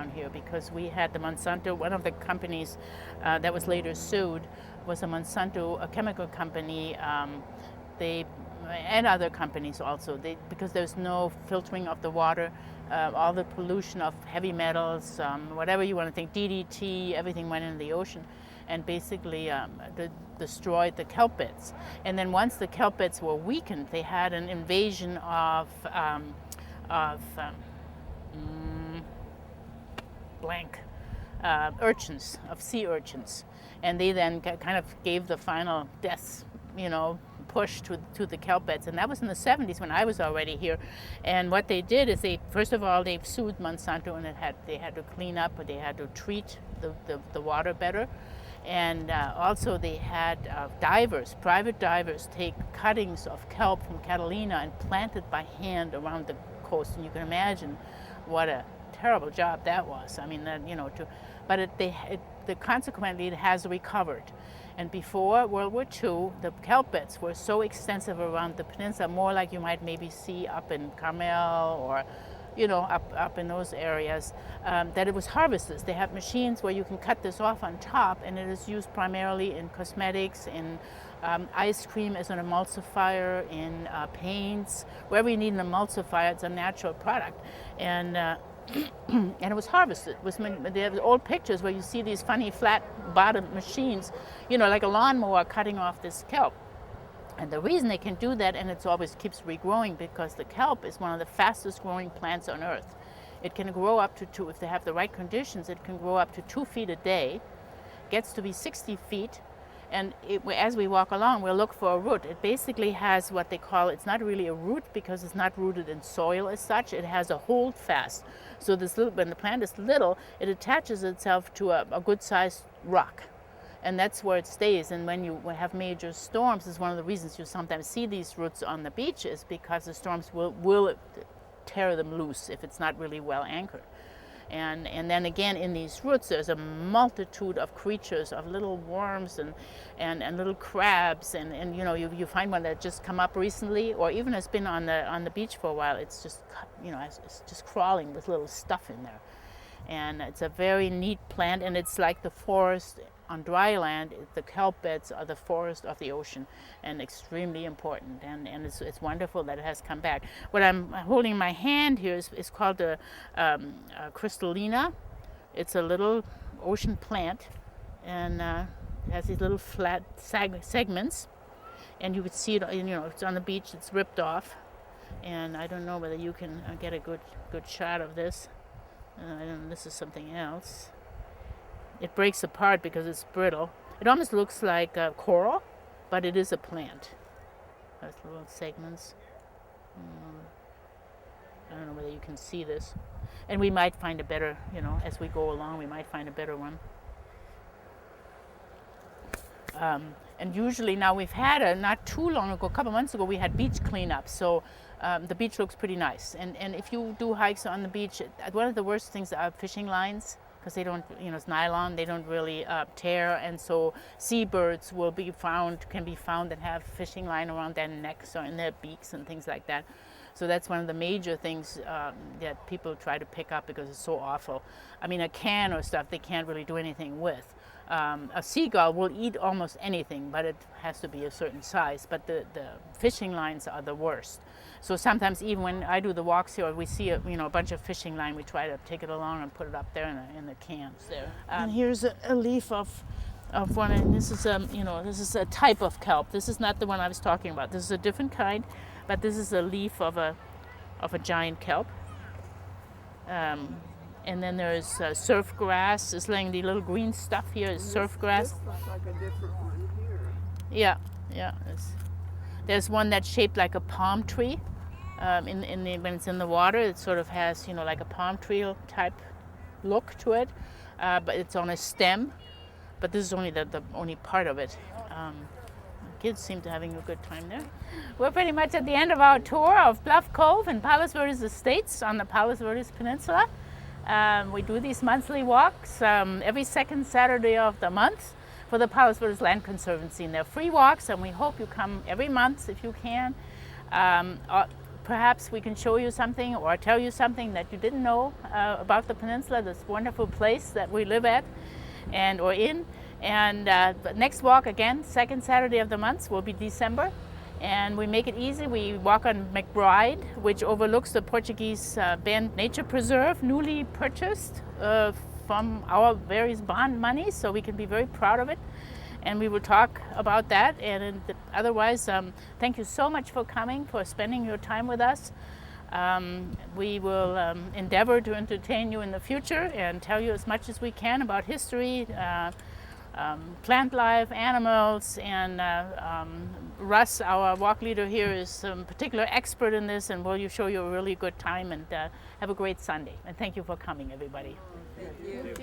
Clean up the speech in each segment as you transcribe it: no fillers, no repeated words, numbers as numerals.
around here because we had the Monsanto, one of the companies that was later sued was a Monsanto, a chemical company. They and other companies also, because there's no filtering of the water, all the pollution of heavy metals, whatever you want to think, DDT, everything went into the ocean and basically destroyed the kelp beds. And then once the kelp beds were weakened, they had an invasion of urchins, of sea urchins. And they then kind of gave the final death, push to the kelp beds. And that was in the 70s when I was already here. And what they did is first of all, they sued Monsanto, and they had to clean up, or they had to treat the water better. And also they had private divers, take cuttings of kelp from Catalina and plant it by hand around the coast. And you can imagine what a terrible job that was. I mean, consequently it has recovered. And before World War II, the kelp beds were so extensive around the peninsula, more like you might maybe see up in Carmel or, up in those areas, that it was harvested. They have machines where you can cut this off on top, and it is used primarily in cosmetics, in ice cream as an emulsifier, in paints. Wherever you need an emulsifier, it's a natural product. And it was harvested. They have old pictures where you see these funny flat-bottomed machines, like a lawnmower cutting off this kelp. And the reason they can do that, and it always keeps regrowing, because the kelp is one of the fastest growing plants on Earth. It can grow up to if they have the right conditions, it can grow up to 2 feet a day, gets to be 60 feet, and as we walk along, we'll look for a root. It basically has what they call, it's not really a root because it's not rooted in soil as such, it has a hold fast. So when the plant is little, it attaches itself to a good-sized rock. And that's where it stays. And when you have major storms, is one of the reasons you sometimes see these roots on the beaches, because the storms will tear them loose if it's not really well anchored. And then again, in these roots, there's a multitude of creatures, of little worms and little crabs, and you find one that just come up recently, or even has been on the beach for a while. It's just it's just crawling with little stuff in there, and it's a very neat plant, and it's like the forest on dry land. The kelp beds are the forest of the ocean, and extremely important. And it's wonderful that it has come back. What I'm holding in my hand here is called a crystallina. It's a little ocean plant, and it has these little flat segments. And you could see it. It's on the beach. It's ripped off, and I don't know whether you can get a good shot of this. I don't know. This is something else. It breaks apart because it's brittle. It almost looks like coral, but it is a plant. Those little segments. I don't know whether you can see this. And we might find a better, as we go along, we might find a better one. And usually now we've had not too long ago, a couple months ago, we had beach cleanup. So the beach looks pretty nice. And if you do hikes on the beach, one of the worst things are fishing lines, because they don't, it's nylon, they don't really tear, and so seabirds can be found that have fishing line around their necks or in their beaks and things like that. So that's one of the major things that people try to pick up because it's so awful. I mean, a can or stuff they can't really do anything with. A seagull will eat almost anything, but it has to be a certain size. But the fishing lines are the worst. So sometimes even when I do the walks here, we see a bunch of fishing line, we try to take it along and put it up there in the cans there. And here's a leaf of one, and this is a type of kelp. This is not the one I was talking about. This is a different kind, but this is a leaf of a giant kelp. And then there's surf grass. It's like the little green stuff here is surf grass. This looks like a different one here. Yeah. There's one that's shaped like a palm tree. When it's in the water, it sort of has like a palm tree type look to it, but it's on a stem. But this is only the only part of it. Kids seem to be having a good time there. We're pretty much at the end of our tour of Bluff Cove and Palos Verdes Estates on the Palos Verdes Peninsula. We do these monthly walks every second Saturday of the month for the Palos Verdes Land Conservancy, and they're free walks, and we hope you come every month if you can. perhaps we can show you something or tell you something that you didn't know about the peninsula, this wonderful place that we live at or in. And the next walk, again, second Saturday of the month, will be December. And we make it easy. We walk on McBride, which overlooks the Portuguese Bend Nature Preserve, newly purchased from our various bond money, so we can be very proud of it. And we will talk about that. And otherwise, thank you so much for coming, for spending your time with us. We will endeavor to entertain you in the future and tell you as much as we can about history, plant life, animals, and Russ, our walk leader here, is a particular expert in this and will show you a really good time. And have a great Sunday. And thank you for coming, everybody. Thank you.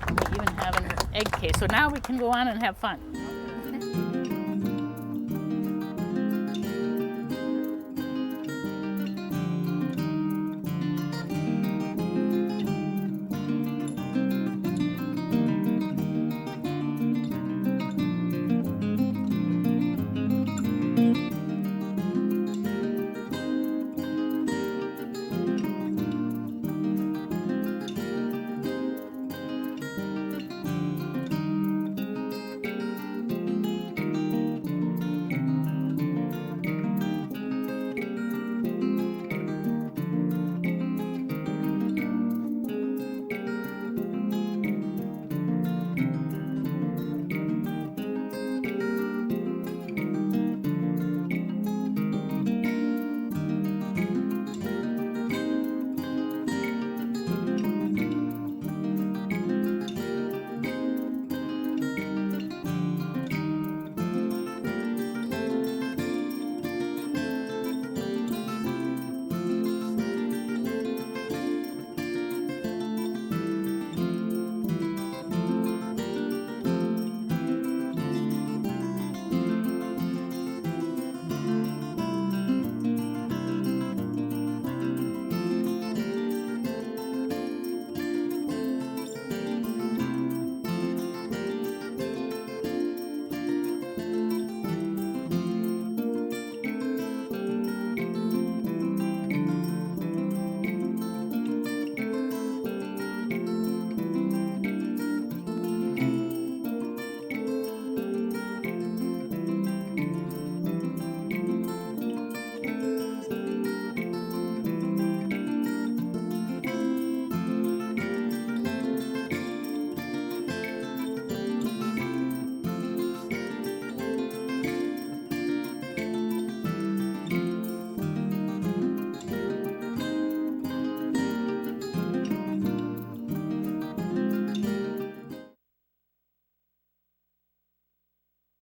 We even have an egg case, so now we can go on and have fun.